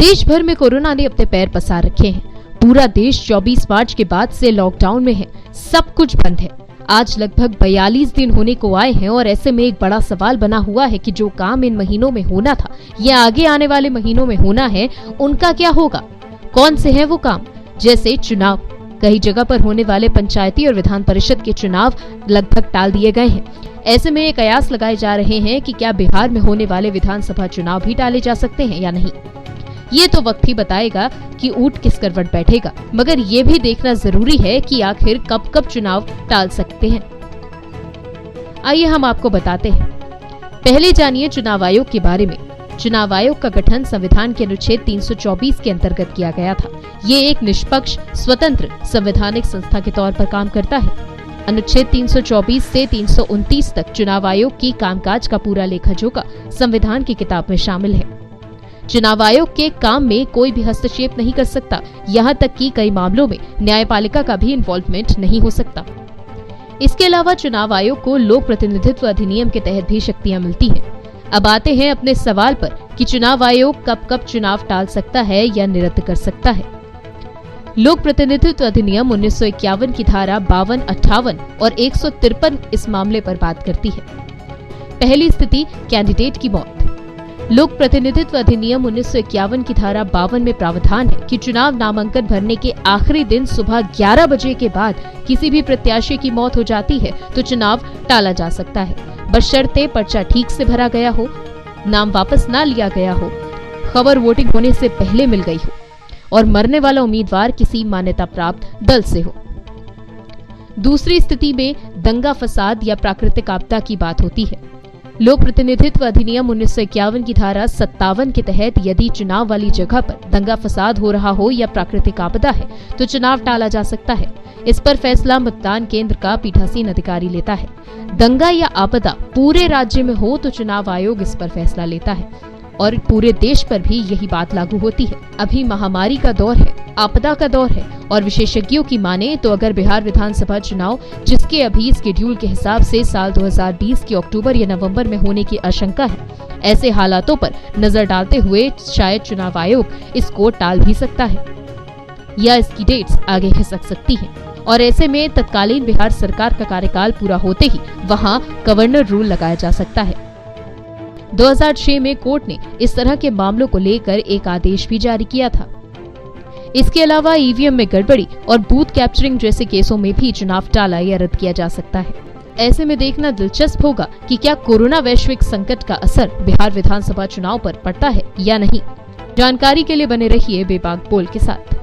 देश भर में कोरोना ने अपने पैर पसार रखे हैं। पूरा देश 24 मार्च के बाद से लॉकडाउन में है, सब कुछ बंद है। आज लगभग 42 दिन होने को आए हैं और ऐसे में एक बड़ा सवाल बना हुआ है कि जो काम इन महीनों में होना था या आगे आने वाले महीनों में होना है, उनका क्या होगा? कौन से हैं वो काम? जैसे चुनाव। कई जगह पर होने वाले पंचायती और विधान परिषद के चुनाव लगभग टाल दिए गए हैं। ऐसे में कयास लगाए जा रहे हैं कि क्या बिहार में होने वाले विधानसभा चुनाव भी टाले जा सकते हैं या नहीं। ये तो वक्त ही बताएगा कि ऊंट किस करवट बैठेगा, मगर ये भी देखना जरूरी है कि आखिर कब कब चुनाव टाल सकते हैं। आइए हम आपको बताते हैं। पहले जानिए चुनाव आयोग के बारे में। चुनाव आयोग का गठन संविधान के अनुच्छेद 324 के अंतर्गत किया गया था। ये एक निष्पक्ष, स्वतंत्र संवैधानिक संस्था के तौर पर काम करता है। अनुच्छेद 324 से 329 तक चुनाव आयोग की कामकाज का पूरा लेखा जोखा संविधान की किताब में शामिल है। चुनाव आयोग के काम में कोई भी हस्तक्षेप नहीं कर सकता, यहाँ तक कि कई मामलों में न्यायपालिका का भी इन्वॉल्वमेंट नहीं हो सकता। इसके अलावा चुनाव आयोग को लोक प्रतिनिधित्व अधिनियम के तहत भी शक्तियां मिलती हैं। अब आते हैं अपने सवाल पर कि चुनाव आयोग कब कब चुनाव टाल सकता है या निरस्त कर सकता है। लोक प्रतिनिधित्व अधिनियम 1951 की धारा 52, 58 और 153 इस मामले पर बात करती है। पहली स्थिति, कैंडिडेट की मौत। लोक प्रतिनिधित्व अधिनियम 1951 की धारा 52 में प्रावधान है कि चुनाव नामांकन भरने के आखिरी दिन सुबह 11 बजे के बाद किसी भी प्रत्याशी की मौत हो जाती है तो चुनाव टाला जा सकता है, बशर्ते पर्चा ठीक से भरा गया हो, नाम वापस न लिया गया हो, खबर वोटिंग होने से पहले मिल गई हो और मरने वाला उम्मीदवार किसी मान्यता प्राप्त दल से हो। दूसरी स्थिति में दंगा फसाद या प्राकृतिक आपदा की बात होती है। लोक प्रतिनिधित्व अधिनियम 1951 की धारा 57 के तहत यदि चुनाव वाली जगह पर दंगा फसाद हो रहा हो या प्राकृतिक आपदा है तो चुनाव टाला जा सकता है। इस पर फैसला मतदान केंद्र का पीठासीन अधिकारी लेता है। दंगा या आपदा पूरे राज्य में हो तो चुनाव आयोग इस पर फैसला लेता है और पूरे देश पर भी यही बात लागू होती है। अभी महामारी का दौर है, आपदा का दौर है और विशेषज्ञों की माने तो अगर बिहार विधानसभा चुनाव, जिसके अभी स्केड्यूल के हिसाब से साल 2020 के अक्टूबर या नवंबर में होने की आशंका है, ऐसे हालातों पर नजर डालते हुए शायद चुनाव आयोग इसको टाल भी सकता है या इसकी डेट्स आगे खिसक सकती है और ऐसे में तत्कालीन बिहार सरकार का कार्यकाल पूरा होते ही वहां गवर्नर रूल लगाया जा सकता है। 2006 में कोर्ट ने इस तरह के मामलों को लेकर एक आदेश भी जारी किया था। इसके अलावा ईवीएम में गड़बड़ी और बूथ कैप्चरिंग जैसे केसों में भी चुनाव टाला या रद्द किया जा सकता है। ऐसे में देखना दिलचस्प होगा कि क्या कोरोना वैश्विक संकट का असर बिहार विधानसभा चुनाव पर पड़ता है या नहीं। जानकारी के लिए बने रहिए बेबाक बोल के साथ।